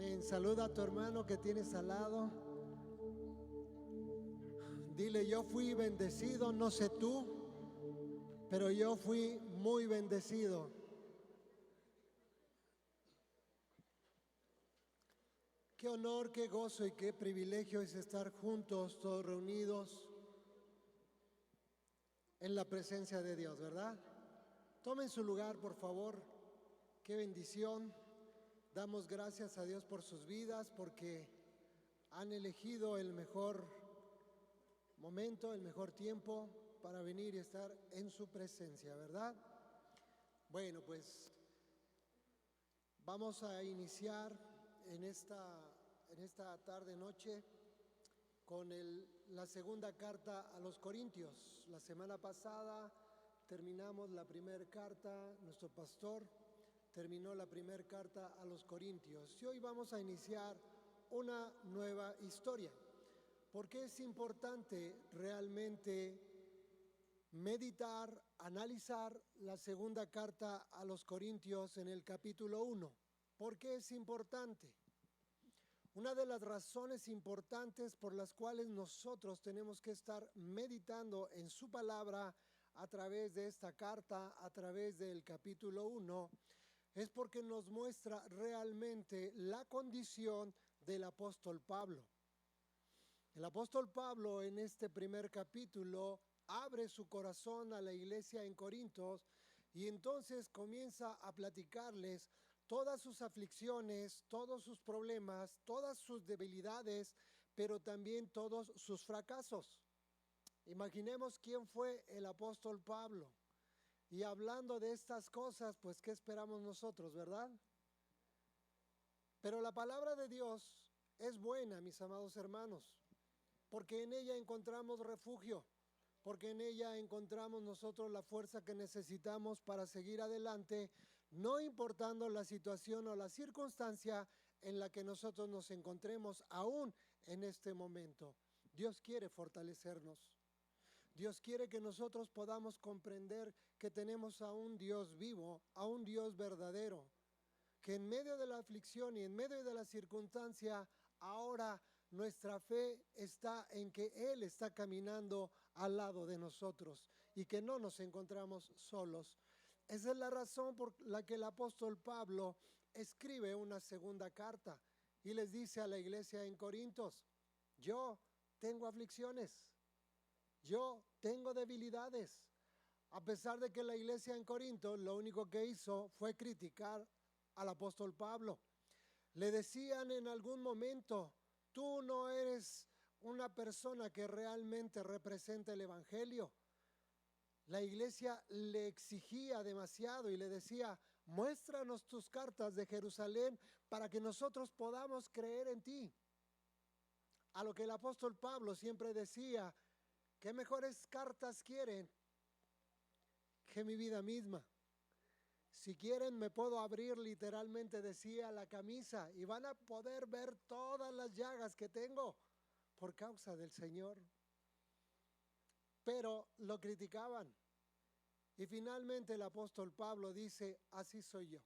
Amén. Saluda a tu hermano que tienes al lado. Dile, yo fui bendecido, no sé tú, pero yo fui muy bendecido. Qué honor, qué gozo y qué privilegio es estar juntos, todos reunidos en la presencia de Dios, ¿verdad? Tomen su lugar, por favor. Qué bendición. Damos gracias a Dios por sus vidas, porque han elegido el mejor momento, el mejor tiempo para venir y estar en su presencia, ¿verdad? Bueno, pues vamos a iniciar en esta tarde-noche con la segunda carta a los Corintios. La semana pasada terminamos la primera carta, nuestro pastor terminó la primera carta a los Corintios y hoy vamos a iniciar una nueva historia. Porque es importante realmente meditar, analizar la segunda carta a los Corintios en el capítulo 1. ¿Por qué es importante? Una de las razones importantes por las cuales nosotros tenemos que estar meditando en su palabra a través de esta carta, a través del capítulo 1, es porque nos muestra realmente la condición del apóstol Pablo. El apóstol Pablo en este primer capítulo abre su corazón a la iglesia en Corintios y entonces comienza a platicarles todas sus aflicciones, todos sus problemas, todas sus debilidades, pero también todos sus fracasos. Imaginemos quién fue el apóstol Pablo. Y hablando de estas cosas, pues ¿qué esperamos nosotros, verdad? Pero la palabra de Dios es buena, mis amados hermanos, porque en ella encontramos refugio, porque en ella encontramos nosotros la fuerza que necesitamos para seguir adelante, no importando la situación o la circunstancia en la que nosotros nos encontremos aún en este momento. Dios quiere fortalecernos. Dios quiere que nosotros podamos comprender que tenemos a un Dios vivo, a un Dios verdadero, que en medio de la aflicción y en medio de la circunstancia, ahora nuestra fe está en que Él está caminando al lado de nosotros y que no nos encontramos solos. Esa es la razón por la que el apóstol Pablo escribe una segunda carta y les dice a la iglesia en Corintios, yo tengo aflicciones, yo tengo debilidades. A pesar de que la iglesia en Corinto lo único que hizo fue criticar al apóstol Pablo. Le decían en algún momento, tú no eres una persona que realmente representa el evangelio. La iglesia le exigía demasiado y le decía, muéstranos tus cartas de Jerusalén para que nosotros podamos creer en ti. A lo que el apóstol Pablo siempre decía, ¿qué mejores cartas quieren que mi vida misma? Si quieren me puedo abrir, literalmente decía, la camisa y van a poder ver todas las llagas que tengo por causa del Señor. Pero lo criticaban. Y finalmente el apóstol Pablo dice, así soy yo.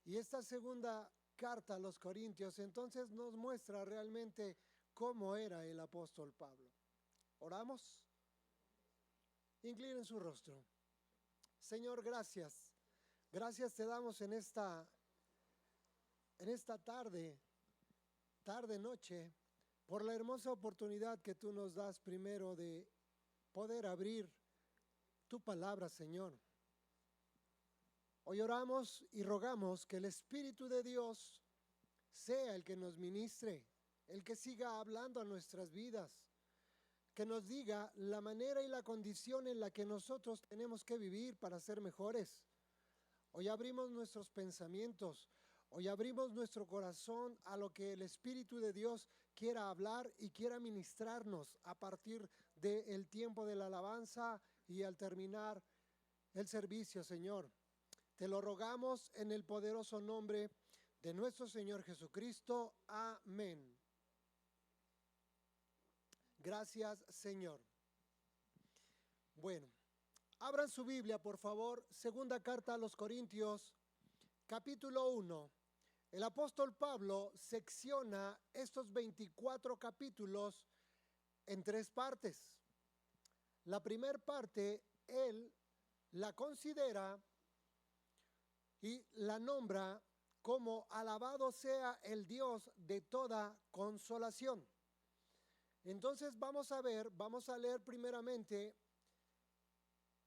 Y esta segunda carta a los Corintios entonces nos muestra realmente cómo era el apóstol Pablo. ¿Oramos? Inclinen su rostro. Señor, gracias. Gracias te damos en esta tarde-noche, por la hermosa oportunidad que tú nos das primero de poder abrir tu palabra, Señor. Hoy oramos y rogamos que el Espíritu de Dios sea el que nos ministre, el que siga hablando a nuestras vidas, que nos diga la manera y la condición en la que nosotros tenemos que vivir para ser mejores. Hoy abrimos nuestros pensamientos, hoy abrimos nuestro corazón a lo que el Espíritu de Dios quiera hablar y quiera ministrarnos a partir del tiempo de la alabanza y al terminar el servicio, Señor. Te lo rogamos en el poderoso nombre de nuestro Señor Jesucristo. Amén. Gracias, Señor. Bueno. Abran su Biblia, por favor, segunda carta a los Corintios, capítulo 1, El apóstol Pablo secciona estos 24 capítulos en 3 partes. La primera parte, él la considera y la nombra como alabado sea el Dios de toda consolación. Entonces vamos a leer primeramente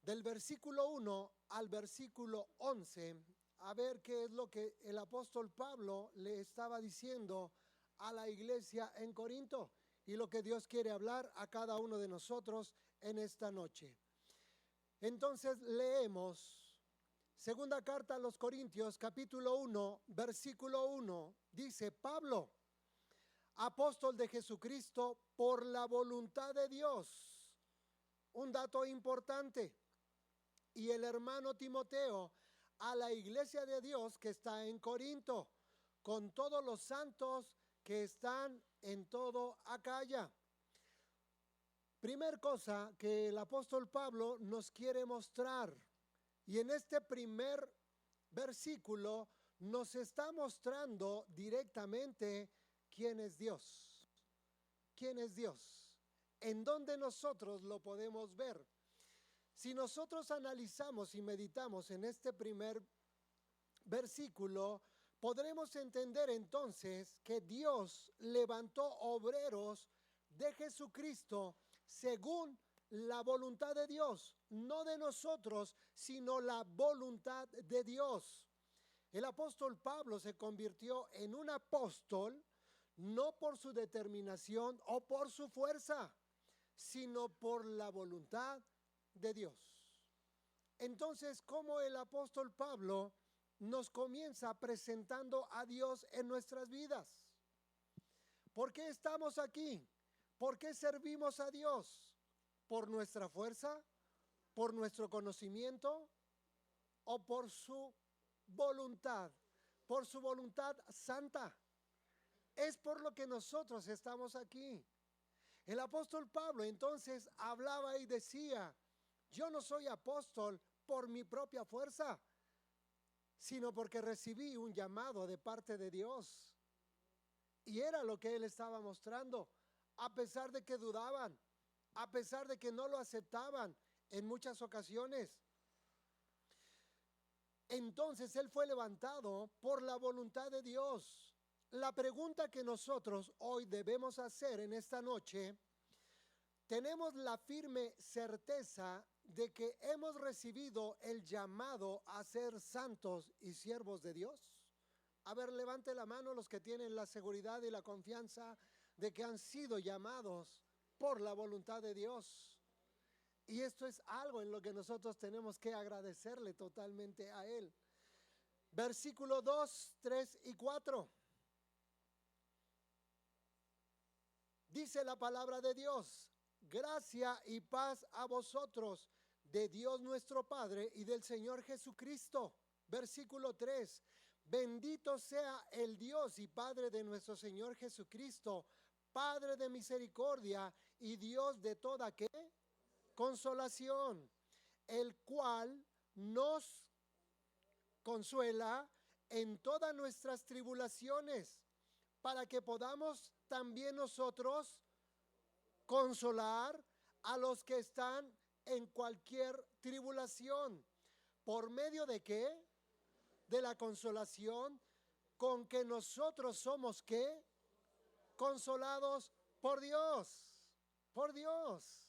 del versículo 1 al versículo 11, a ver qué es lo que el apóstol Pablo le estaba diciendo a la iglesia en Corinto y lo que Dios quiere hablar a cada uno de nosotros en esta noche. Entonces leemos segunda carta a los Corintios, capítulo 1, versículo 1, dice: Pablo, apóstol de Jesucristo por la voluntad de Dios. Un dato importante. Y el hermano Timoteo, a la iglesia de Dios que está en Corinto, con todos los santos que están en todo Acaya. Primer cosa que el apóstol Pablo nos quiere mostrar, y en este primer versículo nos está mostrando directamente quién es Dios. ¿Quién es Dios? ¿En dónde nosotros lo podemos ver? Si nosotros analizamos y meditamos en este primer versículo, podremos entender entonces que Dios levantó obreros de Jesucristo según la voluntad de Dios, no de nosotros, sino la voluntad de Dios. El apóstol Pablo se convirtió en un apóstol no por su determinación o por su fuerza, sino por la voluntad de Dios. Entonces, ¿cómo el apóstol Pablo nos comienza presentando a Dios en nuestras vidas? ¿Por qué estamos aquí? ¿Por qué servimos a Dios? ¿Por nuestra fuerza? ¿Por nuestro conocimiento? ¿O por su voluntad? ¿Por su voluntad santa? Es por lo que nosotros estamos aquí. El apóstol Pablo entonces hablaba y decía: yo no soy apóstol por mi propia fuerza, sino porque recibí un llamado de parte de Dios. Y era lo que él estaba mostrando, a pesar de que dudaban, a pesar de que no lo aceptaban en muchas ocasiones. Entonces él fue levantado por la voluntad de Dios. La pregunta que nosotros hoy debemos hacer en esta noche: ¿tenemos la firme certeza de que hemos recibido el llamado a ser santos y siervos de Dios? A ver, levante la mano los que tienen la seguridad y la confianza de que han sido llamados por la voluntad de Dios. Y esto es algo en lo que nosotros tenemos que agradecerle totalmente a Él. Versículo 2, 3 y 4. Dice la palabra de Dios: gracia y paz a vosotros, de Dios nuestro Padre y del Señor Jesucristo. Versículo 3. Bendito sea el Dios y Padre de nuestro Señor Jesucristo, Padre de misericordia y Dios de toda ¿qué? Consolación, el cual nos consuela en todas nuestras tribulaciones, para que podamos también nosotros consolar a los que están en cualquier tribulación. ¿Por medio de qué? De la consolación con que nosotros somos ¿qué? Consolados por Dios. Por Dios.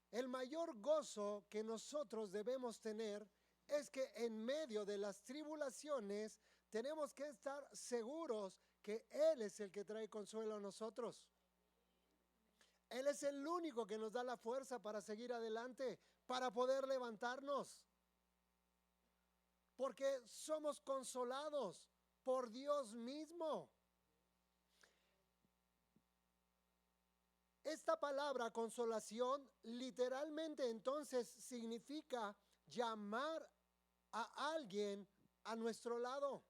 El mayor gozo que nosotros debemos tener es que en medio de las tribulaciones tenemos que estar seguros que Él es el que trae consuelo a nosotros. Él es el único que nos da la fuerza para seguir adelante, para poder levantarnos. Porque somos consolados por Dios mismo. Esta palabra consolación literalmente entonces significa llamar a alguien a nuestro lado.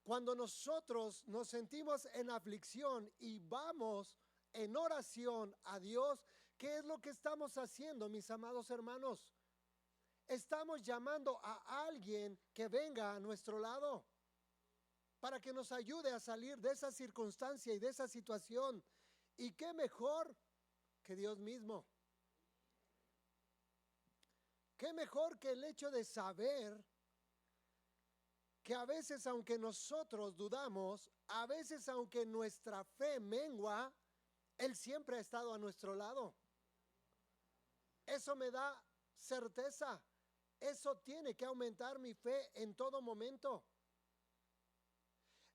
Cuando nosotros nos sentimos en aflicción y vamos en oración a Dios, ¿qué es lo que estamos haciendo, mis amados hermanos? Estamos llamando a alguien que venga a nuestro lado para que nos ayude a salir de esa circunstancia y de esa situación. ¿Y qué mejor que Dios mismo? ¿Qué mejor que el hecho de saber que a veces, aunque nosotros dudamos, a veces aunque nuestra fe mengua, Él siempre ha estado a nuestro lado? Eso me da certeza. Eso tiene que aumentar mi fe en todo momento.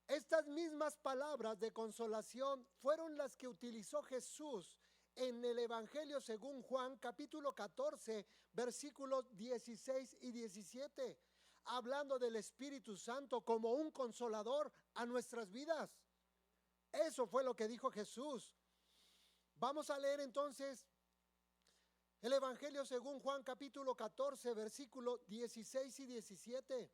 Estas mismas palabras de consolación fueron las que utilizó Jesús en el Evangelio según Juan, capítulo 14, versículos 16 y 17, hablando del Espíritu Santo como un consolador a nuestras vidas. Eso fue lo que dijo Jesús. Vamos a leer entonces el Evangelio según Juan, capítulo 14, versículos 16 y 17.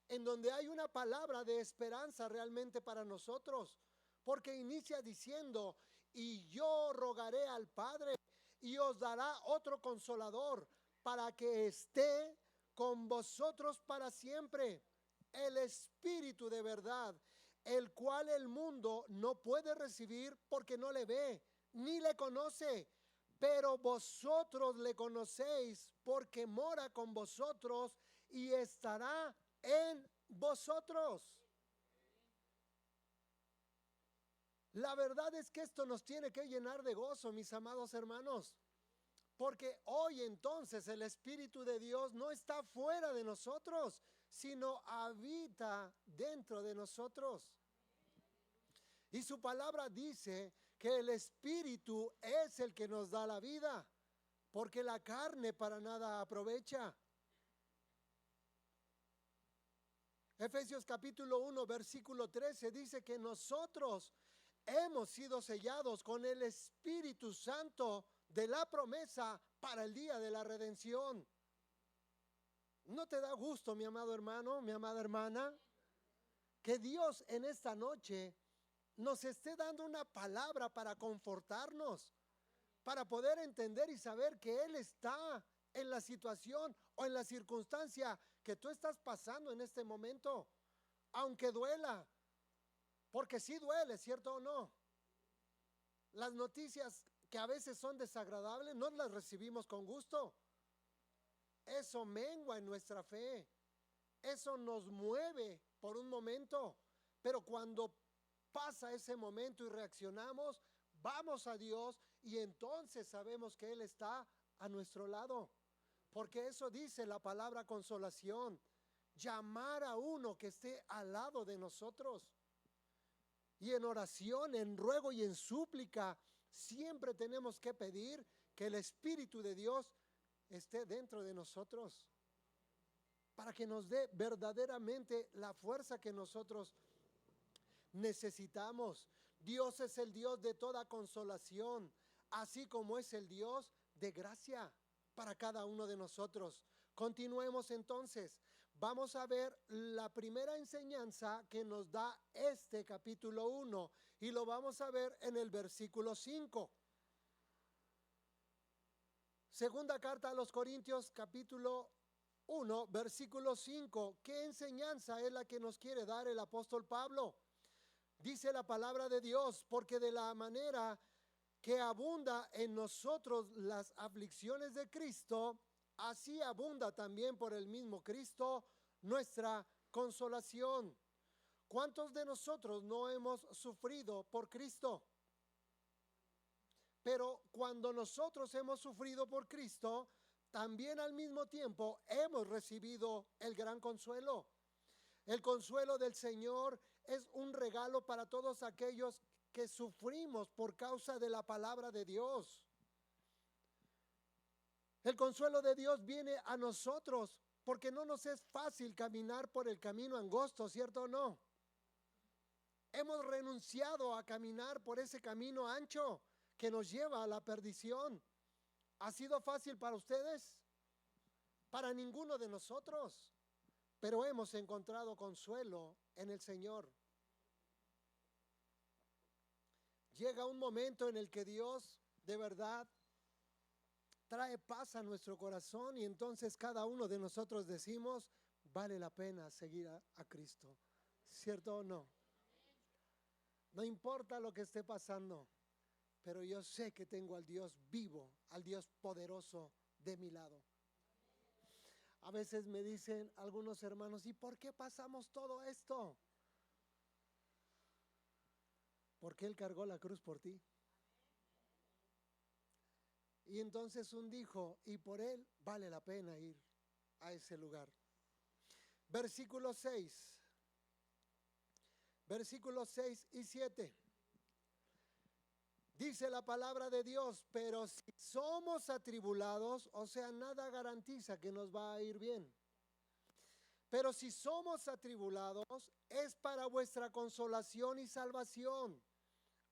En donde hay una palabra de esperanza realmente para nosotros, porque inicia diciendo: y yo rogaré al Padre y os dará otro consolador para que esté con vosotros para siempre, el Espíritu de verdad, el cual el mundo no puede recibir porque no le ve ni le conoce, pero vosotros le conocéis porque mora con vosotros y estará en vosotros. La verdad es que esto nos tiene que llenar de gozo, mis amados hermanos, porque hoy entonces el Espíritu de Dios no está fuera de nosotros, sino habita dentro de nosotros. Y su palabra dice que el Espíritu es el que nos da la vida, porque la carne para nada aprovecha. Efesios capítulo 1, versículo 13 dice que nosotros hemos sido sellados con el Espíritu Santo de la promesa para el día de la redención. ¿No te da gusto, mi amado hermano, mi amada hermana, que Dios en esta noche nos esté dando una palabra para confortarnos, para poder entender y saber que Él está en la situación o en la circunstancia que tú estás pasando en este momento, aunque duela, porque sí duele, ¿cierto o no? Las noticias que a veces son desagradables no las recibimos con gusto. Eso mengua en nuestra fe, eso nos mueve por un momento, pero cuando pasa ese momento y reaccionamos, vamos a Dios y entonces sabemos que Él está a nuestro lado. Porque eso dice la palabra consolación, llamar a uno que esté al lado de nosotros. Y en oración, en ruego y en súplica, siempre tenemos que pedir que el Espíritu de Dios esté dentro de nosotros, para que nos dé verdaderamente la fuerza que nosotros necesitamos. Dios es el Dios de toda consolación, así como es el Dios de gracia para cada uno de nosotros. Continuemos entonces. Vamos a ver la primera enseñanza que nos da este capítulo 1 y lo vamos a ver en el versículo 5. Segunda carta a los Corintios, capítulo 1, versículo 5. ¿Qué enseñanza es la que nos quiere dar el apóstol Pablo? Dice la palabra de Dios: porque de la manera que abunda en nosotros las aflicciones de Cristo, así abunda también por el mismo Cristo nuestra consolación. ¿Cuántos de nosotros no hemos sufrido por Cristo? Pero cuando nosotros hemos sufrido por Cristo, también al mismo tiempo hemos recibido el gran consuelo. El consuelo del Señor es un regalo para todos aquellos que sufrimos por causa de la palabra de Dios. El consuelo de Dios viene a nosotros porque no nos es fácil caminar por el camino angosto, ¿cierto o no? Hemos renunciado a caminar por ese camino ancho que nos lleva a la perdición. ¿Ha sido fácil para ustedes? Para ninguno de nosotros, pero hemos encontrado consuelo en el Señor. Llega un momento en el que Dios de verdad trae paz a nuestro corazón y entonces cada uno de nosotros decimos, vale la pena seguir a Cristo. ¿Cierto o no? No importa lo que esté pasando, pero yo sé que tengo al Dios vivo, al Dios poderoso de mi lado. A veces me dicen algunos hermanos, ¿y por qué pasamos todo esto? Porque Él cargó la cruz por ti. Y entonces un dijo, y por Él vale la pena ir a ese lugar. Versículo 6. Versículos 6 y 7. Dice la palabra de Dios, pero si somos atribulados, o sea, nada garantiza que nos va a ir bien. Pero si somos atribulados, es para vuestra consolación y salvación.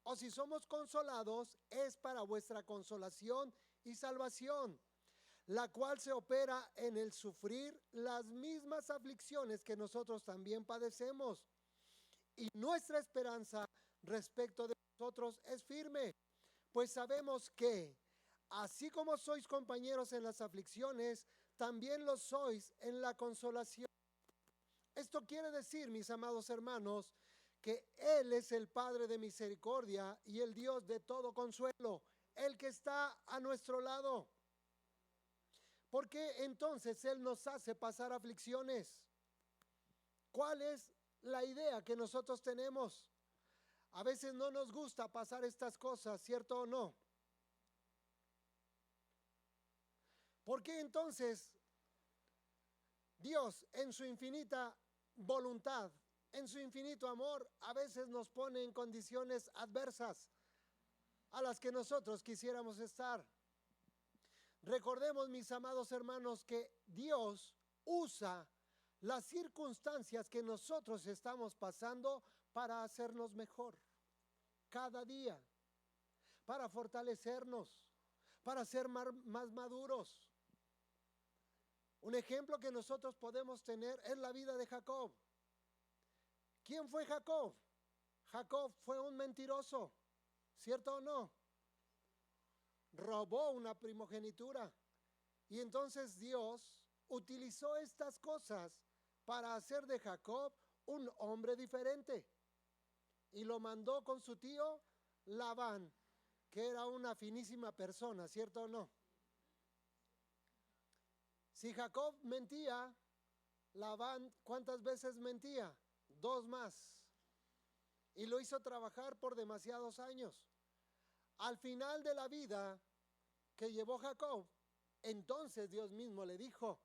O si somos consolados, es para vuestra consolación y salvación, la cual se opera en el sufrir las mismas aflicciones que nosotros también padecemos. Y nuestra esperanza respecto de nosotros es firme, pues sabemos que, así como sois compañeros en las aflicciones, también lo sois en la consolación. Esto quiere decir, mis amados hermanos, que Él es el Padre de misericordia y el Dios de todo consuelo, el que está a nuestro lado. ¿Por qué entonces Él nos hace pasar aflicciones? ¿Cuál es la idea que nosotros tenemos? A veces no nos gusta pasar estas cosas, ¿cierto o no? ¿Por qué entonces Dios en su infinita voluntad, en su infinito amor, a veces nos pone en condiciones adversas a las que nosotros quisiéramos estar? Recordemos, mis amados hermanos, que Dios usa las circunstancias que nosotros estamos pasando para hacernos mejor cada día, para fortalecernos, para ser más maduros. Un ejemplo que nosotros podemos tener es la vida de Jacob. ¿Quién fue Jacob? Jacob fue un mentiroso, ¿cierto o no? Robó una primogenitura. Y entonces Dios utilizó estas cosas para hacer de Jacob un hombre diferente. Y lo mandó con su tío Labán, que era una finísima persona, ¿cierto o no? Si Jacob mentía, Labán, ¿cuántas veces mentía? 2 más. Y lo hizo trabajar por demasiados años. Al final de la vida que llevó Jacob, entonces Dios mismo le dijo,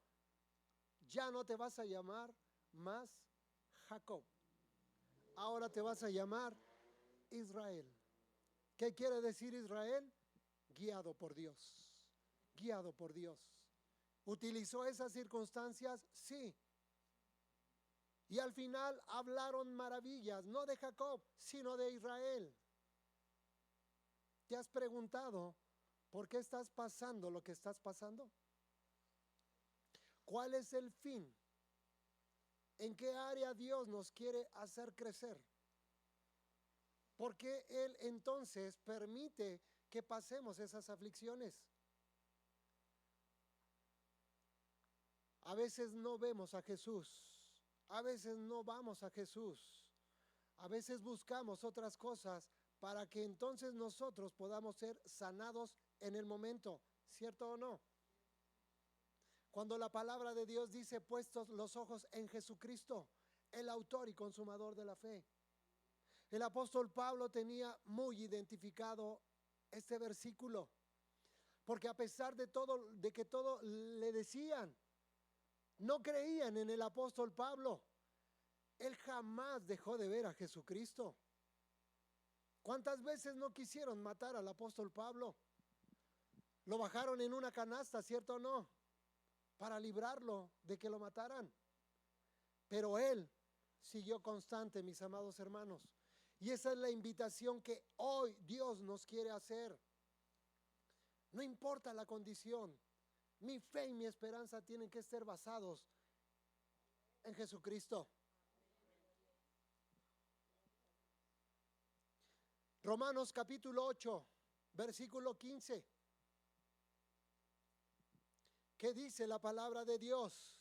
ya no te vas a llamar más Jacob, ahora te vas a llamar Israel. ¿Qué quiere decir Israel? Guiado por Dios, guiado por Dios. ¿Utilizó esas circunstancias? Sí. Y al final hablaron maravillas, no de Jacob, sino de Israel. ¿Te has preguntado por qué estás pasando lo que estás pasando? ¿Cuál es el fin? ¿En qué área Dios nos quiere hacer crecer? ¿Por qué Él entonces permite que pasemos esas aflicciones? A veces no vemos a Jesús, a veces no vamos a Jesús, a veces buscamos otras cosas para que entonces nosotros podamos ser sanados en el momento, ¿cierto o no? Cuando la palabra de Dios dice puestos los ojos en Jesucristo, el autor y consumador de la fe. El apóstol Pablo tenía muy identificado este versículo, porque a pesar de todo, de que todo le decían, no creían en el apóstol Pablo, él jamás dejó de ver a Jesucristo. ¿Cuántas veces no quisieron matar al apóstol Pablo? Lo bajaron en una canasta, ¿cierto o no? Para librarlo de que lo mataran. Pero él siguió constante, mis amados hermanos. Y esa es la invitación que hoy Dios nos quiere hacer. No importa la condición, mi fe y mi esperanza tienen que estar basados en Jesucristo. Romanos capítulo 8, versículo 15. ¿Qué dice la palabra de Dios?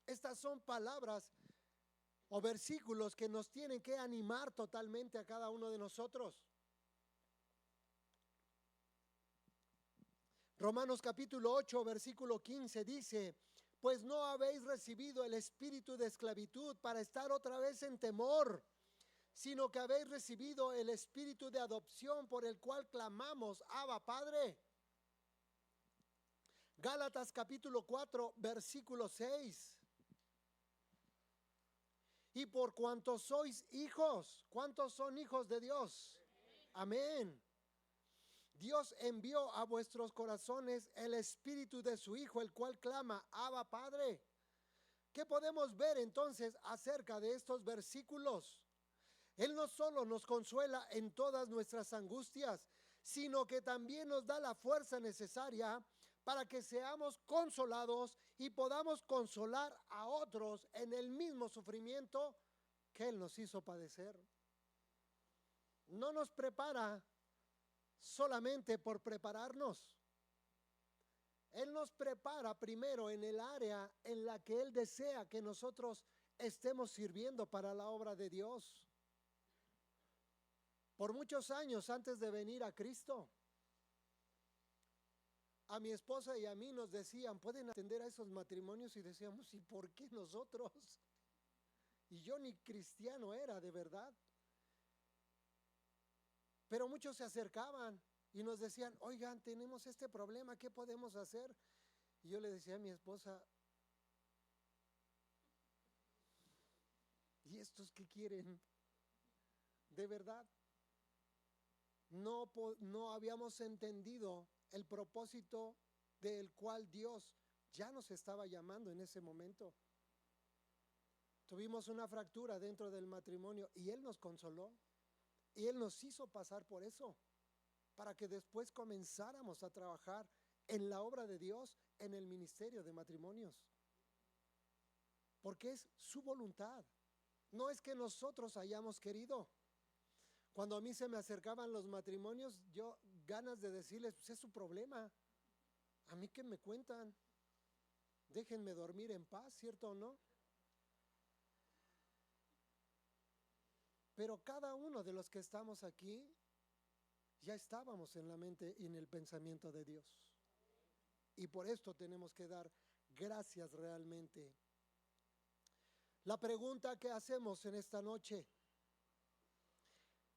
Estas son palabras o versículos que nos tienen que animar totalmente a cada uno de nosotros. Romanos capítulo 8, versículo 15 dice: pues no habéis recibido el espíritu de esclavitud para estar otra vez en temor, sino que habéis recibido el espíritu de adopción por el cual clamamos, Abba, Padre. Gálatas capítulo 4, versículo 6. Y por cuanto sois hijos, ¿cuántos son hijos de Dios? Amén. Dios envió a vuestros corazones el espíritu de su Hijo, el cual clama, Abba, Padre. ¿Qué podemos ver entonces acerca de estos versículos? Él no solo nos consuela en todas nuestras angustias, sino que también nos da la fuerza necesaria para que seamos consolados y podamos consolar a otros en el mismo sufrimiento que Él nos hizo padecer. No nos prepara solamente por prepararnos. Él nos prepara primero en el área en la que Él desea que nosotros estemos sirviendo para la obra de Dios. Por muchos años antes de venir a Cristo, a mi esposa y a mí nos decían, ¿pueden atender a esos matrimonios? Y decíamos, ¿y por qué nosotros? Y yo ni cristiano era de verdad. Pero muchos se acercaban y nos decían, oigan, tenemos este problema, ¿qué podemos hacer? Y yo le decía a mi esposa, ¿y estos qué quieren? De verdad, no habíamos entendido el propósito del cual Dios ya nos estaba llamando en ese momento. Tuvimos una fractura dentro del matrimonio y Él nos consoló. Y Él nos hizo pasar por eso, para que después comenzáramos a trabajar en la obra de Dios, en el ministerio de matrimonios. Porque es su voluntad. No es que nosotros hayamos querido. Cuando a mí se me acercaban los matrimonios, yo ganas de decirles, pues es su problema. A mí qué me cuentan. Déjenme dormir en paz, ¿cierto o no? Pero cada uno de los que estamos aquí, ya estábamos en la mente y en el pensamiento de Dios. Y por esto tenemos que dar gracias realmente. La pregunta que hacemos en esta noche: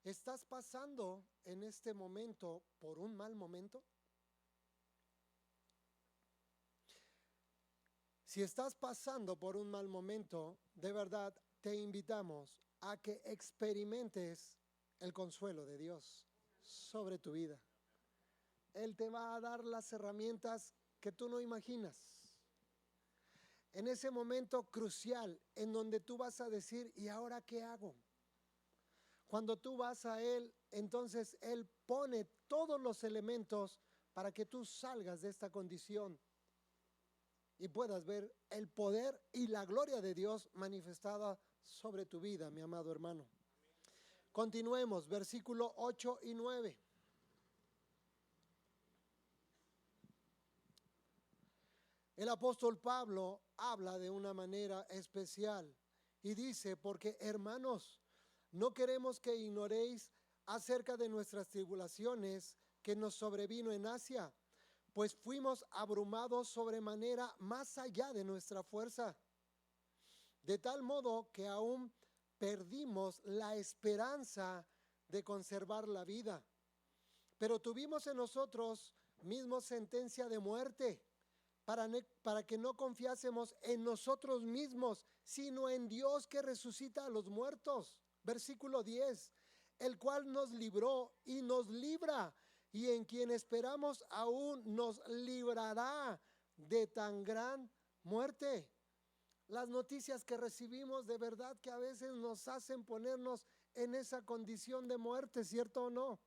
¿estás pasando en este momento por un mal momento? Si estás pasando por un mal momento, de verdad te invitamos a que experimentes el consuelo de Dios sobre tu vida. Él te va a dar las herramientas que tú no imaginas. En ese momento crucial en donde tú vas a decir, ¿y ahora qué hago? Cuando tú vas a Él, entonces Él pone todos los elementos para que tú salgas de esta condición y puedas ver el poder y la gloria de Dios manifestada sobre tu vida, mi amado hermano. Continuemos, versículo 8 y 9. El apóstol Pablo habla de una manera especial y dice, porque hermanos, no queremos que ignoréis acerca de nuestras tribulaciones que nos sobrevino en Asia, pues fuimos abrumados sobremanera más allá de nuestra fuerza, de tal modo que aún perdimos la esperanza de conservar la vida. Pero tuvimos en nosotros mismos sentencia de muerte, para que no confiásemos en nosotros mismos, sino en Dios que resucita a los muertos. Versículo 10, el cual nos libró y nos libra, y en quien esperamos aún nos librará de tan gran muerte. Las noticias que recibimos de verdad que a veces nos hacen ponernos en esa condición de muerte, ¿cierto o no?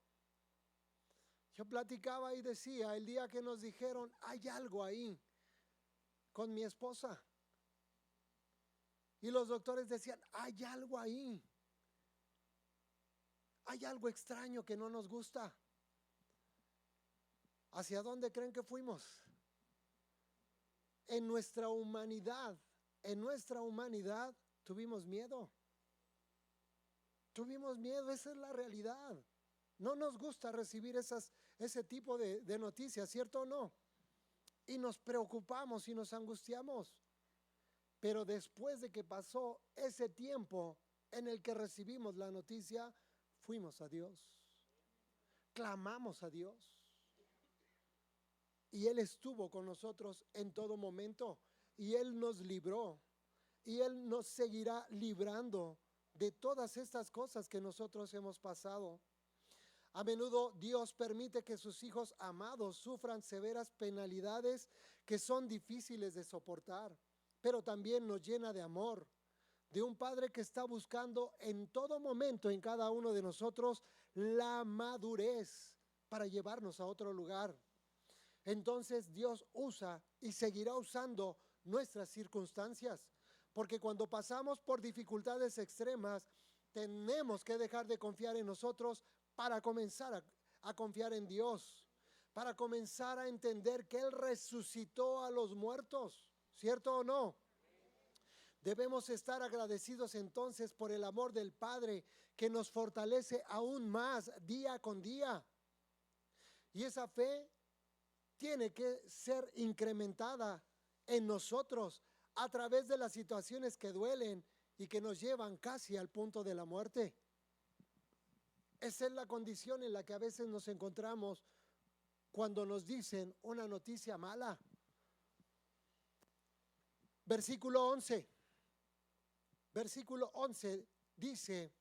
Yo platicaba y decía, el día que nos dijeron, hay algo ahí, con mi esposa. Y los doctores decían, hay algo ahí. Hay algo extraño que no nos gusta. ¿Hacia dónde creen que fuimos? en nuestra humanidad, tuvimos miedo. Tuvimos miedo, esa es la realidad. No nos gusta recibir ese tipo de noticias, ¿cierto o no? Y nos preocupamos y nos angustiamos. Pero después de que pasó ese tiempo en el que recibimos la noticia, fuimos a Dios, clamamos a Dios. Y Él estuvo con nosotros en todo momento. Y Él nos libró. Y Él nos seguirá librando de todas estas cosas que nosotros hemos pasado. A menudo Dios permite que sus hijos amados sufran severas penalidades que son difíciles de soportar, pero también nos llena de amor, de un Padre que está buscando en todo momento en cada uno de nosotros la madurez para llevarnos a otro lugar. Entonces Dios usa y seguirá usando nuestras circunstancias, porque cuando pasamos por dificultades extremas, tenemos que dejar de confiar en nosotros para comenzar a confiar en Dios, para comenzar a entender que Él resucitó a los muertos, ¿cierto o no? Debemos estar agradecidos entonces por el amor del Padre que nos fortalece aún más día con día. Y esa fe tiene que ser incrementada en nosotros a través de las situaciones que duelen y que nos llevan casi al punto de la muerte. Esa es la condición en la que a veces nos encontramos cuando nos dicen una noticia mala. Versículo 11 dice: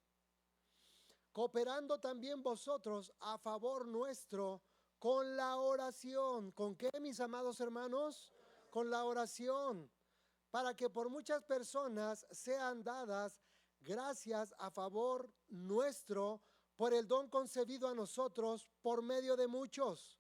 cooperando también vosotros a favor nuestro con la oración. ¿Con qué, mis amados hermanos? Con la oración, para que por muchas personas sean dadas gracias a favor nuestro por el don concebido a nosotros por medio de muchos.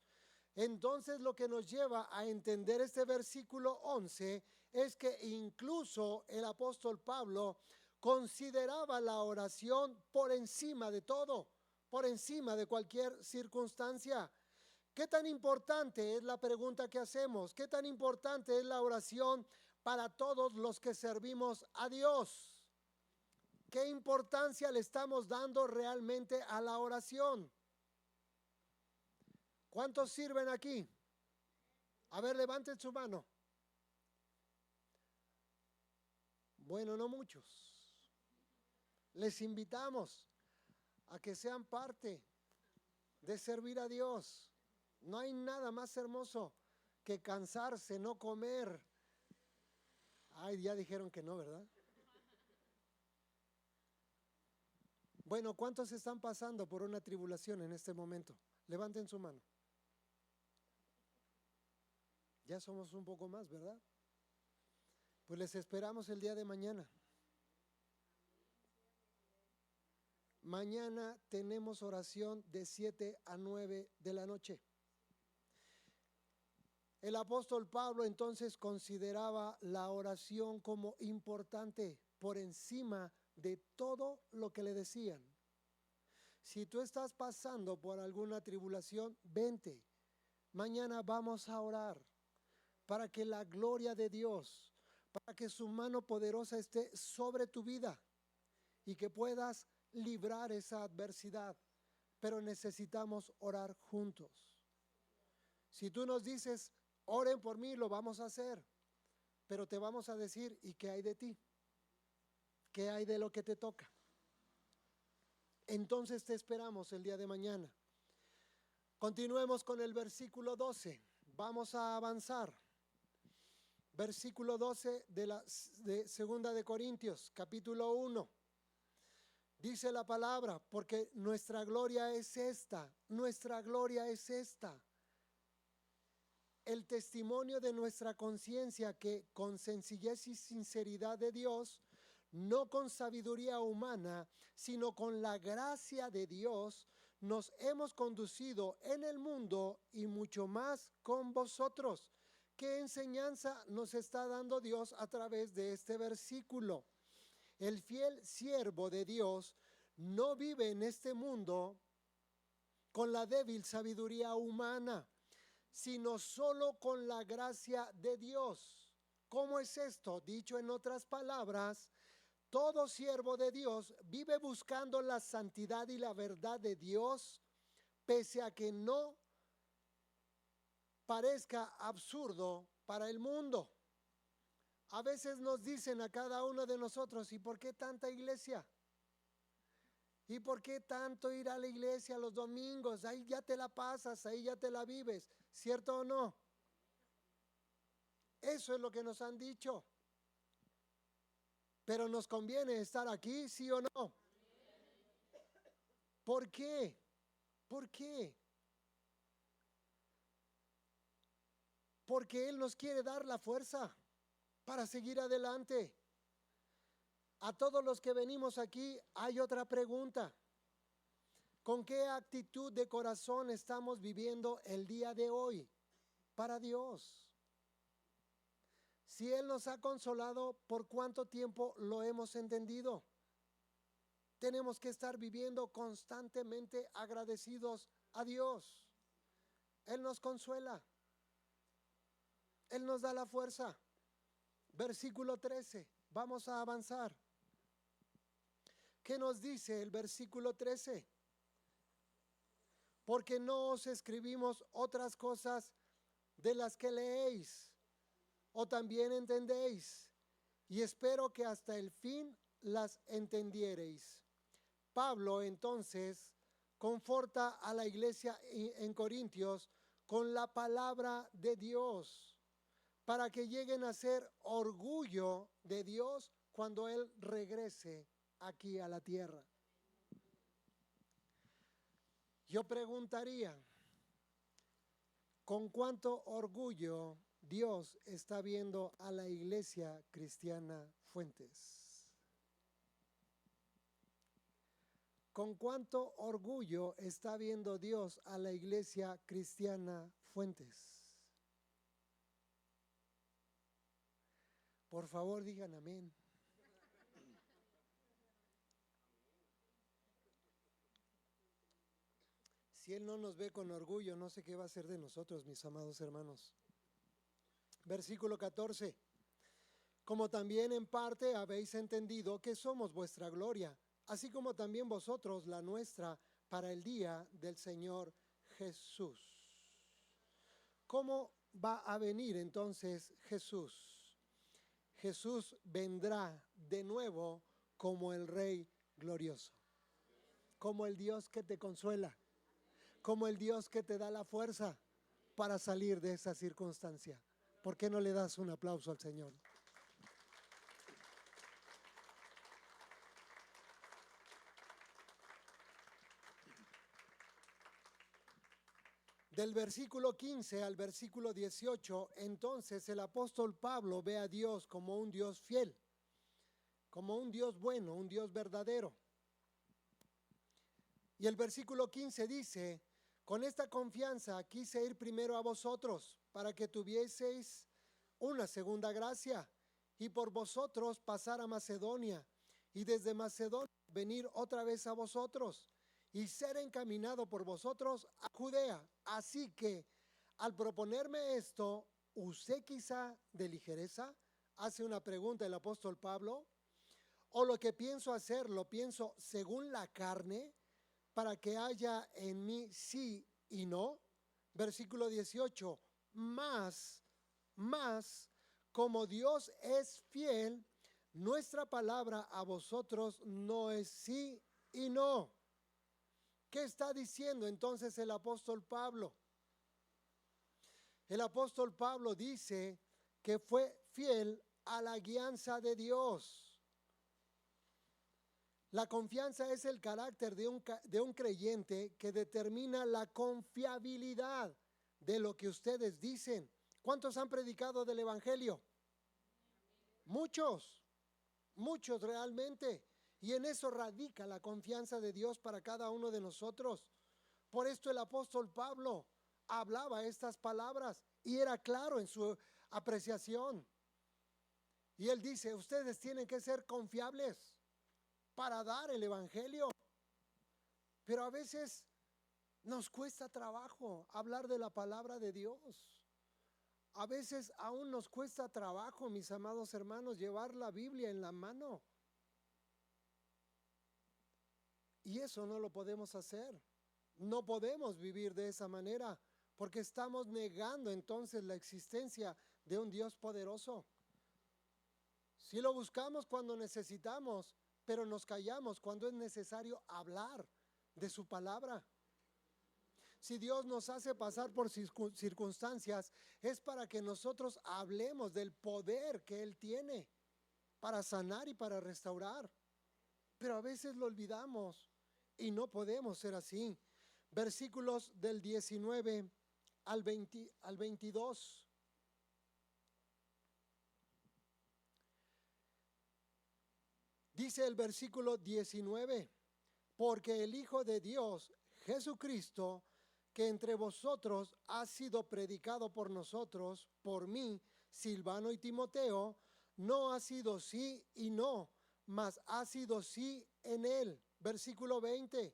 Entonces, lo que nos lleva a entender este versículo 11 es que incluso el apóstol Pablo consideraba la oración por encima de todo, por encima de cualquier circunstancia. ¿Qué tan importante es la pregunta que hacemos? ¿Qué tan importante es la oración para todos los que servimos a Dios? ¿Qué importancia le estamos dando realmente a la oración? ¿Cuántos sirven aquí? A ver, levanten su mano. Bueno, no muchos. Les invitamos a que sean parte de servir a Dios. No hay nada más hermoso que cansarse, no comer. Ay, ya dijeron que no, ¿verdad? Bueno, ¿cuántos están pasando por una tribulación en este momento? Levanten su mano. Ya somos un poco más, ¿verdad? Pues les esperamos el día de mañana. Mañana tenemos oración de 7 a 9 de la noche. El apóstol Pablo entonces consideraba la oración como importante por encima de todo lo que le decían. Si tú estás pasando por alguna tribulación, vente. Mañana vamos a orar para que la gloria de Dios, para que su mano poderosa esté sobre tu vida y que puedas librar esa adversidad. Pero necesitamos orar juntos. Si tú nos dices, oren por mí, lo vamos a hacer, pero te vamos a decir, ¿y qué hay de ti? ¿Qué hay de lo que te toca? Entonces te esperamos el día de mañana. Continuemos con el versículo 12. Vamos a avanzar. Versículo 12 de Segunda de Corintios, capítulo 1. Dice la palabra, porque nuestra gloria es esta, el testimonio de nuestra conciencia que con sencillez y sinceridad de Dios, no con sabiduría humana, sino con la gracia de Dios, nos hemos conducido en el mundo y mucho más con vosotros. ¿Qué enseñanza nos está dando Dios a través de este versículo? El fiel siervo de Dios no vive en este mundo con la débil sabiduría humana, sino solo con la gracia de Dios. ¿Cómo es esto? Dicho en otras palabras, todo siervo de Dios vive buscando la santidad y la verdad de Dios, pese a que no parezca absurdo para el mundo. A veces nos dicen a cada uno de nosotros, ¿y por qué tanta iglesia? ¿Y por qué tanto ir a la iglesia los domingos? Ahí ya te la pasas, ahí ya te la vives, ¿cierto o no? Eso es lo que nos han dicho. Pero nos conviene estar aquí, ¿sí o no? ¿Por qué? ¿Por qué? Porque Él nos quiere dar la fuerza para seguir adelante. A todos los que venimos aquí hay otra pregunta. ¿Con qué actitud de corazón estamos viviendo el día de hoy para Dios? Si Él nos ha consolado, ¿por cuánto tiempo lo hemos entendido? Tenemos que estar viviendo constantemente agradecidos a Dios. Él nos consuela. Él nos da la fuerza. Versículo 13. Vamos a avanzar. ¿Qué nos dice el versículo 13? Porque no os escribimos otras cosas de las que leéis o también entendéis, y espero que hasta el fin las entendiereis. Pablo entonces conforta a la iglesia en Corintios con la palabra de Dios, para que lleguen a ser orgullo de Dios cuando Él regrese aquí a la tierra. Yo preguntaría, ¿con cuánto orgullo Dios está viendo a la iglesia cristiana Fuentes? ¿Con cuánto orgullo está viendo Dios a la iglesia cristiana Fuentes? Por favor, digan amén. Si Él no nos ve con orgullo, no sé qué va a hacer de nosotros, mis amados hermanos. Versículo 14. Como también en parte habéis entendido que somos vuestra gloria, así como también vosotros la nuestra para el día del Señor Jesús. ¿Cómo va a venir entonces Jesús? Jesús vendrá de nuevo como el Rey glorioso, como el Dios que te consuela, como el Dios que te da la fuerza para salir de esa circunstancia. ¿Por qué no le das un aplauso al Señor? Del versículo 15 al versículo 18, entonces el apóstol Pablo ve a Dios como un Dios fiel, como un Dios bueno, un Dios verdadero. Y el versículo 15 dice, con esta confianza quise ir primero a vosotros para que tuvieseis una segunda gracia y por vosotros pasar a Macedonia y desde Macedonia venir otra vez a vosotros y ser encaminado por vosotros a Judea. Así que al proponerme esto, ¿usé quizá de ligereza? Hace una pregunta el apóstol Pablo. ¿O lo que pienso hacer lo pienso según la carne, para que haya en mí sí y no? Versículo 18, más, como Dios es fiel, nuestra palabra a vosotros no es sí y no. ¿Qué está diciendo entonces el apóstol Pablo? El apóstol Pablo dice que fue fiel a la guianza de Dios. La confianza es el carácter de un creyente que determina la confiabilidad de lo que ustedes dicen. ¿Cuántos han predicado del Evangelio? Muchos, muchos realmente. Y en eso radica la confianza de Dios para cada uno de nosotros. Por esto el apóstol Pablo hablaba estas palabras y era claro en su apreciación. Y él dice, ustedes tienen que ser confiables para dar el Evangelio. Pero a veces nos cuesta trabajo hablar de la palabra de Dios. A veces aún nos cuesta trabajo, mis amados hermanos, llevar la Biblia en la mano. Y eso no lo podemos hacer. No podemos vivir de esa manera, porque estamos negando entonces la existencia de un Dios poderoso. Si lo buscamos cuando necesitamos, pero nos callamos cuando es necesario hablar de su palabra. Si Dios nos hace pasar por circunstancias, es para que nosotros hablemos del poder que Él tiene para sanar y para restaurar. Pero a veces lo olvidamos y no podemos ser así. Versículos del 19 al 22. Dice el versículo 19, porque el Hijo de Dios, Jesucristo, que entre vosotros ha sido predicado por nosotros, por mí, Silvano y Timoteo, no ha sido sí y no, mas ha sido sí en él. Versículo 20,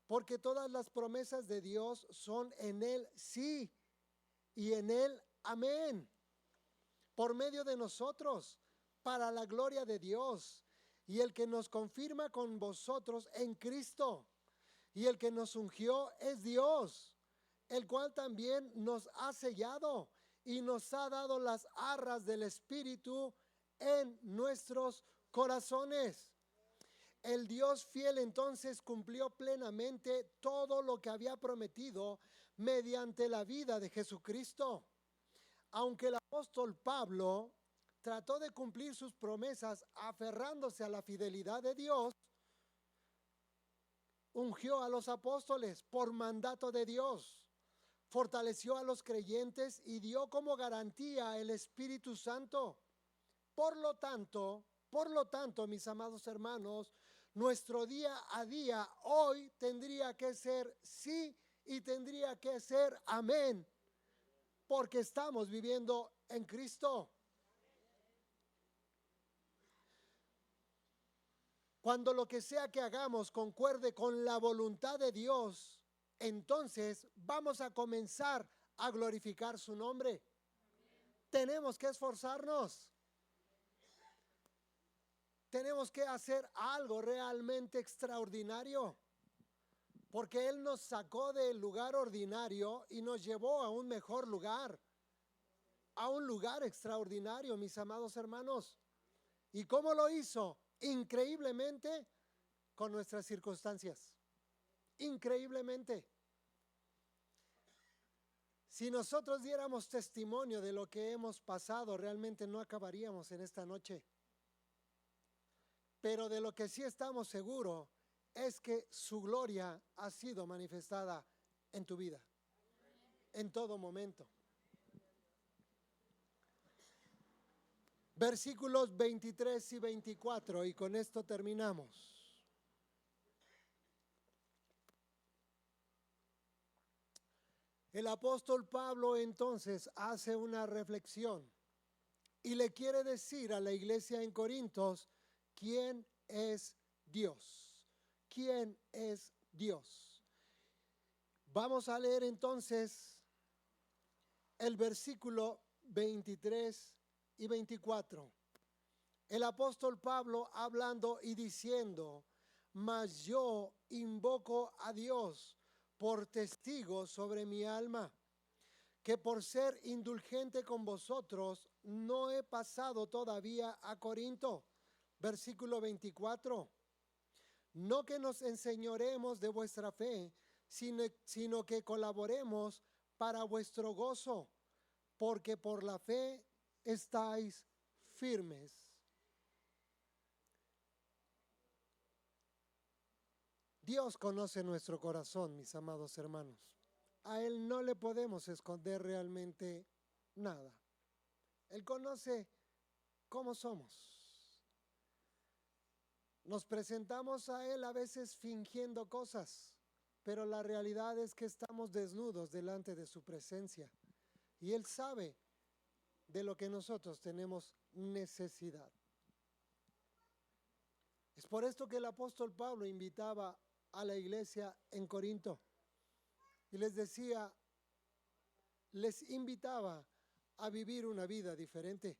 porque todas las promesas de Dios son en él sí y en él amén, por medio de nosotros, para la gloria de Dios, y el que nos confirma con vosotros en Cristo, y el que nos ungió es Dios, el cual también nos ha sellado y nos ha dado las arras del Espíritu en nuestros corazones. El Dios fiel entonces cumplió plenamente todo lo que había prometido mediante la vida de Jesucristo. Aunque el apóstol Pablo trató de cumplir sus promesas aferrándose a la fidelidad de Dios, ungió a los apóstoles por mandato de Dios, fortaleció a los creyentes y dio como garantía el Espíritu Santo. Por lo tanto, mis amados hermanos, nuestro día a día hoy tendría que ser sí y tendría que ser amén, porque estamos viviendo en Cristo. Cuando lo que sea que hagamos concuerde con la voluntad de Dios, entonces vamos a comenzar a glorificar su nombre. Tenemos que esforzarnos. Tenemos que hacer algo realmente extraordinario, porque Él nos sacó del lugar ordinario y nos llevó a un mejor lugar, a un lugar extraordinario, mis amados hermanos. ¿Y cómo lo hizo? Increíblemente con nuestras circunstancias. Increíblemente. Si nosotros diéramos testimonio de lo que hemos pasado, realmente no acabaríamos en esta noche. Pero de lo que sí estamos seguros es que su gloria ha sido manifestada en tu vida, en todo momento. Versículos 23 y 24, y con esto terminamos. El apóstol Pablo entonces hace una reflexión y le quiere decir a la iglesia en Corintios quién es Dios. ¿Quién es Dios? Vamos a leer entonces el versículo 23 y 24. El apóstol Pablo hablando y diciendo, mas yo invoco a Dios por testigo sobre mi alma, que por ser indulgente con vosotros no he pasado todavía a Corinto. Versículo 24. No que nos enseñoremos de vuestra fe, sino que colaboremos para vuestro gozo, porque por la fe estáis firmes. Dios conoce nuestro corazón, mis amados hermanos. A Él no le podemos esconder realmente nada. Él conoce cómo somos. Nos presentamos a Él a veces fingiendo cosas, pero la realidad es que estamos desnudos delante de su presencia. Y Él sabe de lo que nosotros tenemos necesidad. Es por esto que el apóstol Pablo invitaba a la iglesia en Corinto y les decía, les invitaba a vivir una vida diferente,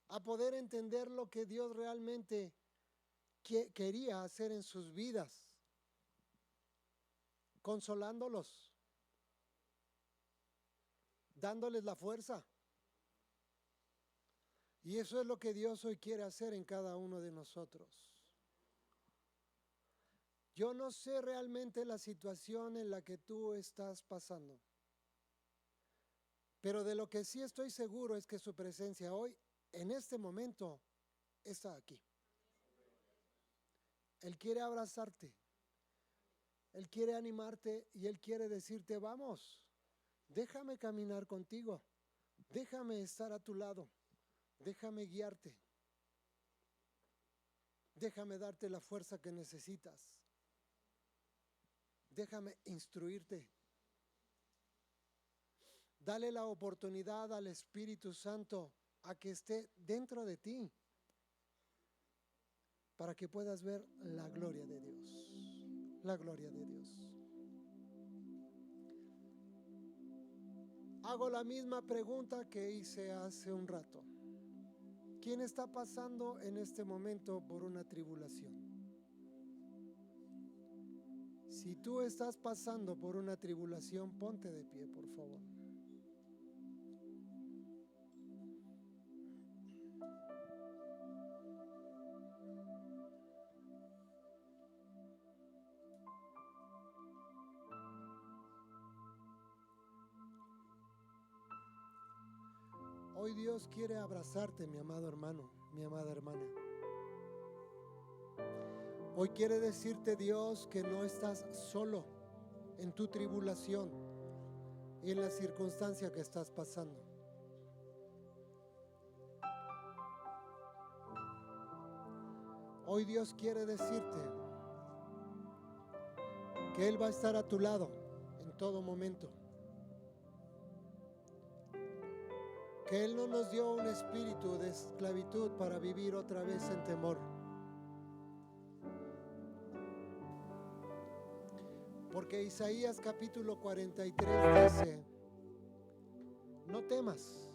a poder entender lo que Dios realmente quería hacer en sus vidas, consolándolos, dándoles la fuerza. Y eso es lo que Dios hoy quiere hacer en cada uno de nosotros. Yo no sé realmente la situación en la que tú estás pasando, pero de lo que sí estoy seguro es que su presencia hoy, en este momento, está aquí. Él quiere abrazarte, Él quiere animarte y Él quiere decirte, vamos, déjame caminar contigo, déjame estar a tu lado, déjame guiarte, déjame darte la fuerza que necesitas, déjame instruirte. Dale la oportunidad al Espíritu Santo a que esté dentro de ti para que puedas ver la gloria de Dios, la gloria de Dios. Hago la misma pregunta que hice hace un rato. ¿Quién está pasando en este momento por una tribulación? Si tú estás pasando por una tribulación, ponte de pie, por favor. Hoy Dios quiere abrazarte, mi amado hermano, mi amada hermana. Hoy quiere decirte Dios que no estás solo en tu tribulación y en la circunstancia que estás pasando. Hoy Dios quiere decirte que Él va a estar a tu lado en todo momento. Que Él no nos dio un espíritu de esclavitud para vivir otra vez en temor. Porque Isaías capítulo 43 dice, no temas,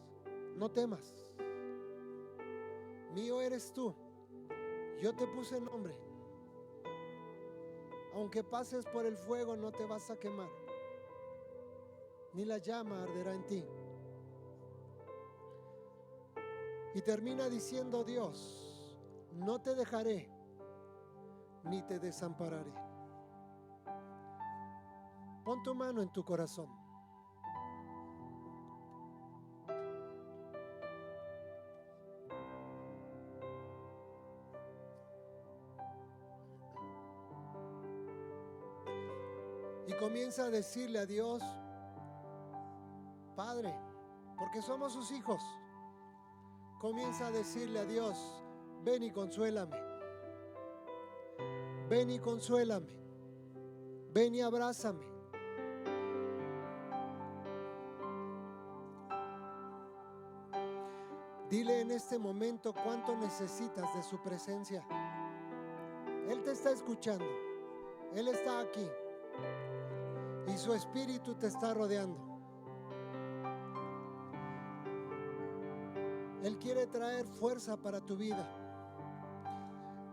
no temas. Mío eres tú, yo te puse nombre. Aunque pases por el fuego no te vas a quemar, ni la llama arderá en ti. Y termina diciendo Dios, no te dejaré, ni te desampararé. Pon tu mano en tu corazón. Y comienza a decirle a Dios, Padre, porque somos sus hijos. Comienza a decirle a Dios, ven y consuélame. Ven y consuélame. Ven y abrázame. Dile en este momento cuánto necesitas de su presencia. Él te está escuchando. Él está aquí. Y su espíritu te está rodeando. Él quiere traer fuerza para tu vida.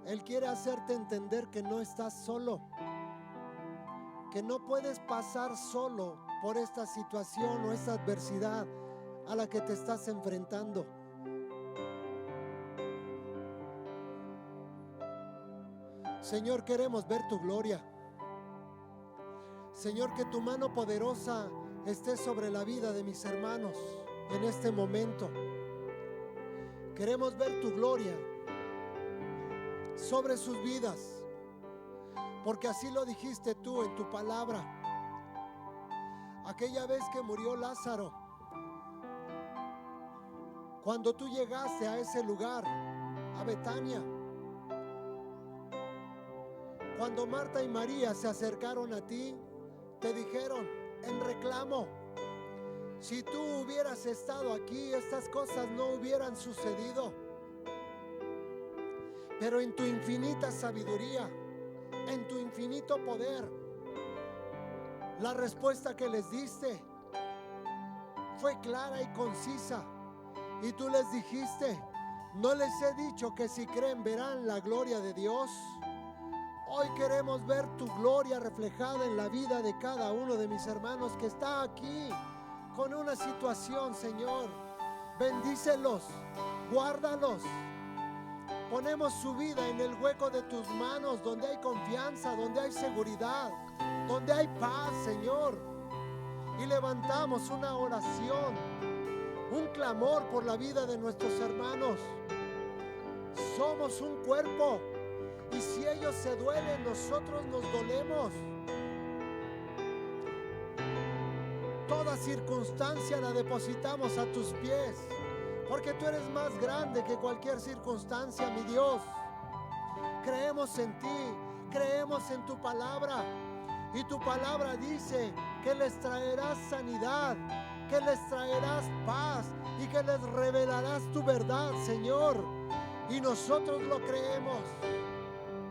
Él quiere hacerte entender que no estás solo, que no puedes pasar solo por esta situación o esta adversidad a la que te estás enfrentando. Señor, queremos ver tu gloria. Señor, que tu mano poderosa esté sobre la vida de mis hermanos en este momento. Queremos ver tu gloria sobre sus vidas, porque así lo dijiste tú en tu palabra. Aquella vez que murió Lázaro, cuando tú llegaste a ese lugar, a Betania, cuando Marta y María se acercaron a ti, te dijeron en reclamo, si tú hubieras estado aquí, estas cosas no hubieran sucedido. Pero en tu infinita sabiduría, en tu infinito poder, la respuesta que les diste fue clara y concisa. Y tú les dijiste: ¿no les he dicho que si creen verán la gloria de Dios? Hoy queremos ver tu gloria reflejada en la vida de cada uno de mis hermanos que está aquí con una situación, Señor. Bendícelos, guárdalos. Ponemos su vida en el hueco de tus manos, donde hay confianza, donde hay seguridad, donde hay paz, Señor. Y levantamos una oración, un clamor por la vida de nuestros hermanos. Somos un cuerpo, y si ellos se duelen, nosotros nos dolemos. Toda circunstancia la depositamos a tus pies, porque tú eres más grande que cualquier circunstancia, mi Dios. Creemos en ti, creemos en tu palabra, y tu palabra dice que les traerás sanidad, que les traerás paz y que les revelarás tu verdad, Señor. Y nosotros lo creemos.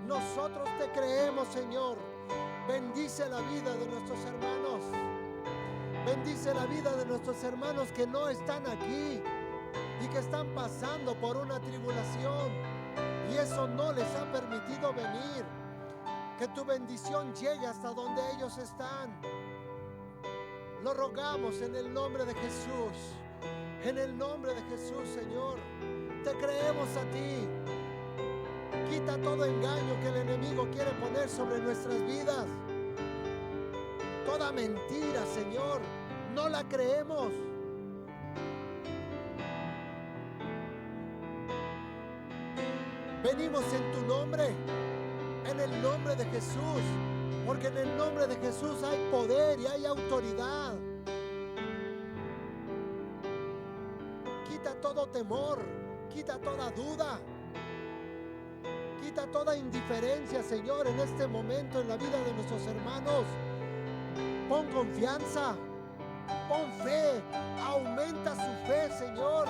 Nosotros te creemos, Señor. Bendice la vida de nuestros hermanos. Bendice la vida de nuestros hermanos que no están aquí y que están pasando por una tribulación, y eso no les ha permitido venir. Que tu bendición llegue hasta donde ellos están. Lo rogamos en el nombre de Jesús. En el nombre de Jesús, Señor. Te creemos a ti. Quita todo engaño que el enemigo quiere poner sobre nuestras vidas. Toda mentira, Señor, no la creemos. Venimos en tu nombre, en el nombre de Jesús, porque en el nombre de Jesús hay poder y hay autoridad. Quita todo temor, quita toda duda, quita toda indiferencia, Señor, en este momento en la vida de nuestros hermanos. Pon confianza, pon fe, aumenta su fe, Señor.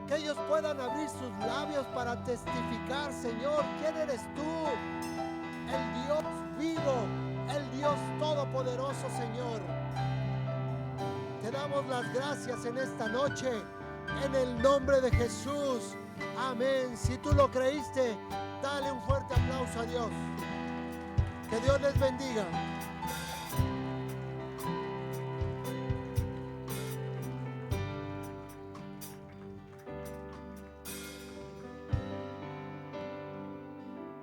Que ellos puedan abrir sus labios para testificar, Señor, quién eres tú, el Dios vivo, el Dios todopoderoso, Señor. Te damos las gracias en esta noche, en el nombre de Jesús. Amén. Si tú lo creíste, dale un fuerte aplauso a Dios. Que Dios les bendiga.